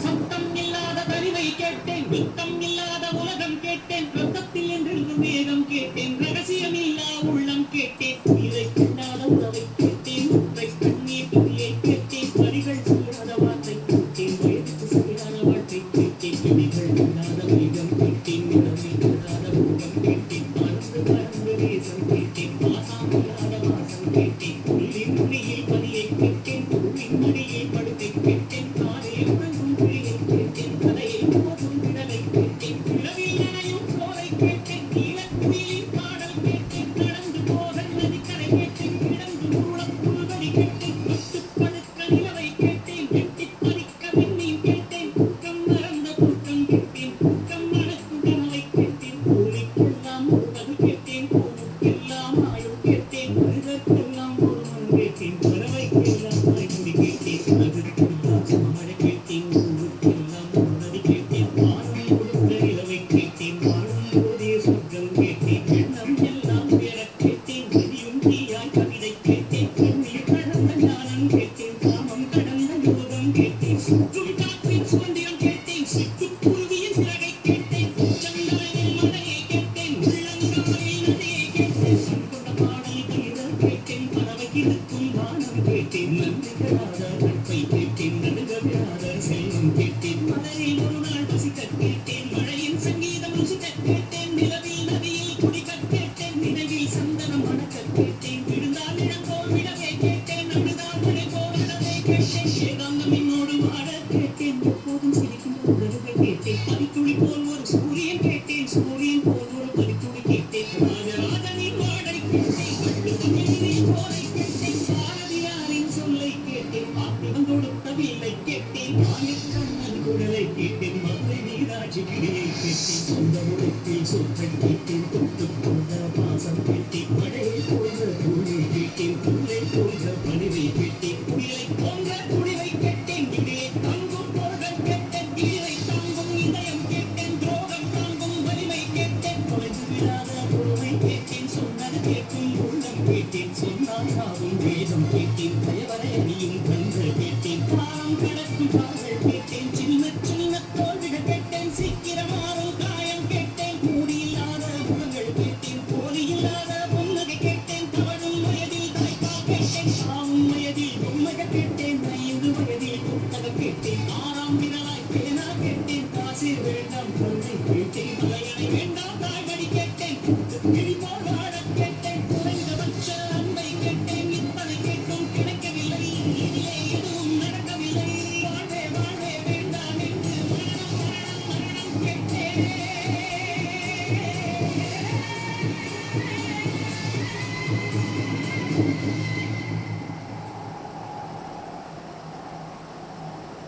சத்தம் இல்லாத தனிமை கேட்டேன், துக்கம் இல்லாத உலகம் கேட்டேன், ரத்தத்தில் என்றென்றும் வேகம் கேட்டேன், ரகசியம் இல்லா உள்ளம் கேட்டேன், உயிரை கொண்டாத உறவை கேட்டேன், ஒற்றை கண்ணீர் துளியை கேட்டேன், வரிகள் சொல்லாத வார்த்தை கேட்டேன், வயதுக்கு சரியான வாழ்க்கை கேட்டேன், விதிகள் இல்லாத வேகம் கேட்டேன், நிலவில் இல்லாத முகம் கேட்டேன், பறந்து பறந்து தேசம் கேட்டேன், பாசம் இல்லாத வாசம் கேட்டேன், புள்ளின் நுனியில் பதியை கேட்டேன், பூவின் மடியில் படுக்கை கேட்டேன், காலை உறங்கும் கிளியை கேட்டேன், தலையை மோதும் விடலை கேட்டேன், நிலவில் நனையும் சோலை கேட்டேன், நீலக்குயிலின் பாடல் கேட்டேன், நடந்து போக நதிக்கரை கேட்டேன், கிடந்து மூலம் புல்வெளி கேட்டேன், தொட்டு படுக்க நிலவை கேட்டேன், எட்டிப் பறிக்க விண்மீன் கேட்டேன், தூக்கம் மறந்த தூக்கம் கேட்டேன், தூக்கம் மணக்கும் கனவை கேட்டேன், கூலிக்கெல்லாம் உறவு கேட்டேன், பூவுக்கெல்லாம் ஆயுள் கேட்டேன், மனிதர்க்கெல்லாம் ஒருவன் கேட்டேன், பறவைக்கெல்லாம் வாய்மொழி கேட்டேன், அதுக்கெல்லாம் மழை கேட்டேன், ஊருக்கெல்லாம் உன்னதி கேட்டேன், வானம் கொடுத்த நிலவை கேட்டேன், வாழும் போதே சொர்க்கம் கேட்டேன், எண்ணம் எல்லாம் உயரக் கேட்டேன், விதியும் தீயாய் கவிதை கேட்டேன், கண்ணீர் கடந்த ஞானம் கேட்டேன், காமம் கடந்த யோகம் கேட்டேன், சுற்றும் காற்றின் சுதந்திரம் கேட்டேன், சிட்டுக்குருவியின் சிறகை கேட்டேன், உச்சந்தலையில் மழையை கேட்டேன், உள்ளங்காலில் நதியை கேட்டேன், கண்கொண்ட பாடல் கீதல் கேட்டேன், பறவைக்கு இருக்கும் வானம் கேட்டேன், நன்றி பெறாத நட்பை கேட்டேன், நடுகவிடாத செல்வம் கேட்டேன், மலரில் ஒரு நாள் பசிக்கக் கேட்டேன், மழையின் சங்கீதம் ருசிக்கக் கேட்டேன், நிலவில் நதியில் குடிக்கக் கேட்டேன், நினைவில் சந்தனம் மணக்கக் கேட்டேன், விழுந்தால் இழந்தோர் விடவே கேட்டேன், அழுதால் மழை போல் அழவே கேட்டேன், ஏகாந்தம் என்னோடு வாழ கேட்டேன், எப்போதும் சிரிக்கின்ற உறவுகள் கேட்டேன், பனித்துளி போல் ஒரு சூரியன் கேட்டேன், சூரியன் போல் ஒரு பனித்துளி கேட்டேன், ராஜராஜனின் வாழை கேட்டேன், கள்ளுவனின் போரை கேட்டேன், பாரதியாரின் சொல்லை கேட்டேன், பாத்திரம் கொடுத்த வில்லை கேட்டேன், கண்ணன் குரலை கேட்டேன், மதுரை நீராட்சி கிளியை கேட்டேன், சொந்த உழைப்பில் சொற்றை கேட்டேன், தொட்டுக் கொண்ட பாசம் கேட்டேன், மழையை போன்ற தூளை கேட்டேன், புல்லை போன்ற பணிவை கேட்டேன், புயலை போன்ற துணிவை கேட்டேன், இடையை தாங்கும் போர்கள் கேட்டேன், நீரை தாங்கும் இதயம் கேட்டேன், துரோகம் தாங்கும் வலிமை கேட்டேன், தொலைந்து விடாத பொறுமை கேட்டேன், சொன்னது கேட்கும் உள்ளம் கேட்டேன், சொன்னால் சாவும் வேதம் கேட்டேன், பயவரை அணியும் கண்கள் கேட்டேன், காலம் கடக்கும் கால்கள் கேட்டேன், சின்ன சின்ன தோல்விகள் கேட்டேன், சீக்கிரமாறும் காயம் கேட்டேன், மூடியில்லாத குணங்கள் கேட்டேன், போலி இல்லாத புன்னகை கேட்டேன், தவழும் வயதில் தாய்ப்பா கேட்டேன், சாவும் வயதில் பொம்மைகள் கேட்டேன், 5 வயதில் புத்தகம் கேட்டேன், 6ஆம் விரலாய் பேனா கேட்டேன், காசு வேண்டாம் கொள்கை